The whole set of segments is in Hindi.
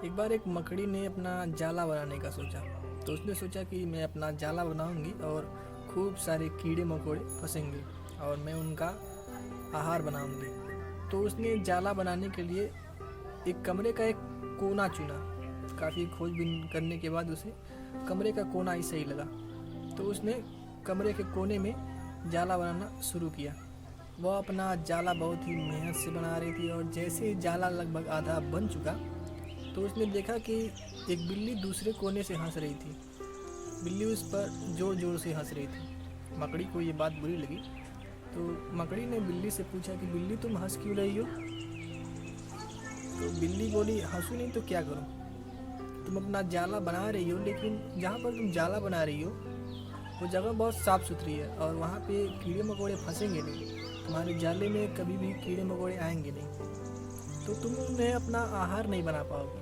एक बार एक मकड़ी ने अपना जाला बनाने का सोचा। तो उसने सोचा कि मैं अपना जाला बनाऊंगी और खूब सारे कीड़े मकोड़े फंसेंगे और मैं उनका आहार बनाऊंगी। तो उसने जाला बनाने के लिए एक कमरे का एक कोना चुना। काफ़ी खोजबीन करने के बाद उसे कमरे का कोना ही सही लगा। तो उसने कमरे के कोने में जाला बनाना शुरू किया। वह अपना जाला बहुत ही मेहनत से बना रही थी और जैसे ही जाला लगभग आधा बन चुका तो उसने देखा कि एक बिल्ली दूसरे कोने से हंस रही थी। बिल्ली उस पर ज़ोर ज़ोर से हंस रही थी। मकड़ी को ये बात बुरी लगी। तो मकड़ी ने बिल्ली से पूछा कि बिल्ली तुम हंस क्यों रही हो। तो बिल्ली बोली हंसू नहीं तो क्या करूं। तुम अपना जाला बना रही हो लेकिन जहाँ पर तुम जाला बना रही हो वो जगह बहुत साफ़ सुथरी है और वहाँ पे कीड़े मकोड़े फंसेंगे नहीं। तुम्हारे जाले में कभी भी कीड़े मकोड़े आएंगे नहीं, तो तुम उन्हें अपना आहार नहीं बना पाओगे।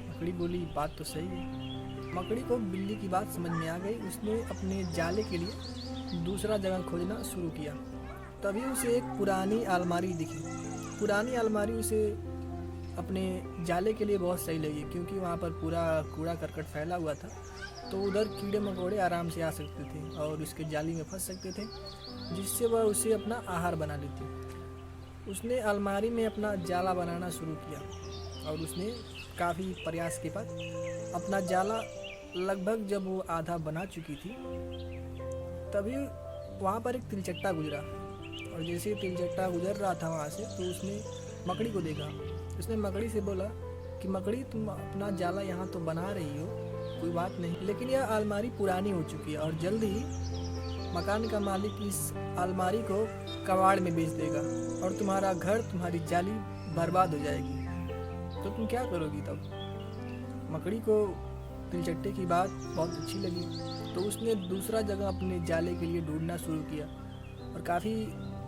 मकड़ी बोली बात तो सही है। मकड़ी को बिल्ली की बात समझ में आ गई। उसने अपने जाले के लिए दूसरा जगह खोजना शुरू किया। तभी उसे एक पुरानी अलमारी दिखी। पुरानी अलमारी उसे अपने जाले के लिए बहुत सही लगी क्योंकि वहाँ पर पूरा कूड़ा करकट फैला हुआ था। तो उधर कीड़े मकोड़े आराम से आ सकते थे और उसके जाली में फंस सकते थे, जिससे वह उसे अपना आहार बना लेती। उसने अलमारी में अपना जाला बनाना शुरू किया और उसने काफ़ी प्रयास के बाद अपना जाला लगभग जब वो आधा बना चुकी थी तभी वहाँ पर एक तिलचट्टा गुजरा। और जैसे ही तिलचट्टा गुजर रहा था वहाँ से तो उसने मकड़ी को देखा। उसने मकड़ी से बोला कि मकड़ी तुम अपना जाला यहाँ तो बना रही हो, कोई बात नहीं, लेकिन यह अलमारी पुरानी हो चुकी है और जल्द ही मकान का मालिक इस अलमारी को कबाड़ में बेच देगा और तुम्हारा घर, तुम्हारी जाली बर्बाद हो जाएगी। तो तुम क्या करोगी तब। मकड़ी को तिलचट्टे की बात बहुत अच्छी लगी। तो उसने दूसरा जगह अपने जाले के लिए ढूंढना शुरू किया और काफ़ी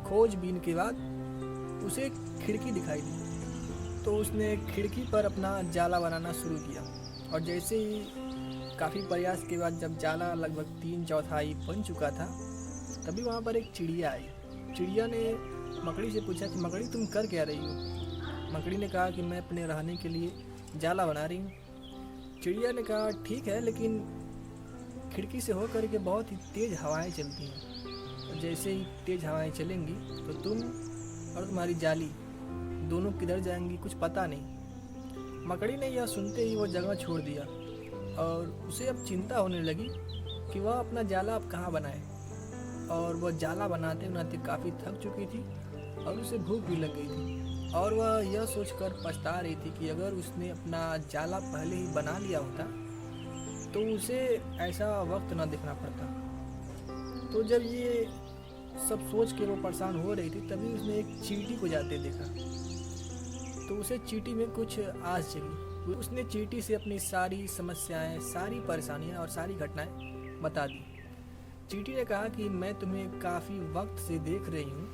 खोजबीन के बाद उसे एक खिड़की दिखाई दी। तो उसने खिड़की पर अपना जाला बनाना शुरू किया और जैसे ही काफ़ी प्रयास के बाद जब जाला लगभग 3/4 बन चुका था तभी वहाँ पर एक चिड़िया आई। चिड़िया ने मकड़ी से पूछा कि मकड़ी तुम कर क्या रही हो। मकड़ी ने कहा कि मैं अपने रहने के लिए जाला बना रही हूँ। चिड़िया ने कहा ठीक है, लेकिन खिड़की से होकर के बहुत ही तेज़ हवाएं चलती हैं और जैसे ही तेज़ हवाएं चलेंगी तो तुम और तुम्हारी जाली दोनों किधर जाएंगी कुछ पता नहीं। मकड़ी ने यह सुनते ही वो जगह छोड़ दिया और उसे अब चिंता होने लगी कि वह अपना जाला अब कहाँ बनाए। और वह जाला बनाते बनाते काफ़ी थक चुकी थी और उसे भूख भी लग गई थी और वह यह सोचकर पछता रही थी कि अगर उसने अपना जाला पहले ही बना लिया होता तो उसे ऐसा वक्त ना देखना पड़ता। तो जब ये सब सोच के वो परेशान हो रही थी तभी उसने एक चींटी को जाते देखा। तो उसे चींटी में कुछ आस जगी। उसने चींटी से अपनी सारी समस्याएं, सारी परेशानियां और सारी घटनाएं बता दी। चींटी ने कहा कि मैं तुम्हें काफ़ी वक्त से देख रही हूँ।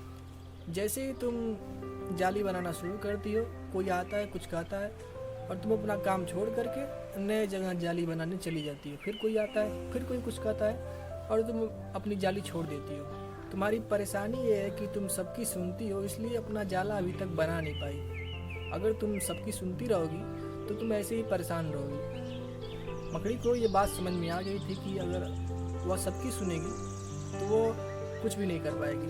जैसे ही तुम जाली बनाना शुरू करती हो कोई आता है कुछ कहता है और तुम अपना काम छोड़ करके नए जगह जाली बनाने चली जाती हो। फिर कोई आता है, फिर कोई कुछ कहता है और तुम अपनी जाली छोड़ देती हो। तुम्हारी परेशानी ये है कि तुम सबकी सुनती हो, इसलिए अपना जाला अभी तक बना नहीं पाई। अगर तुम सबकी सुनती रहोगी तो तुम ऐसे ही परेशान रहोगी। मकड़ी को ये बात समझ में आ गई थी कि अगर वह सबकी सुनेगी तो वो कुछ भी नहीं कर पाएगी।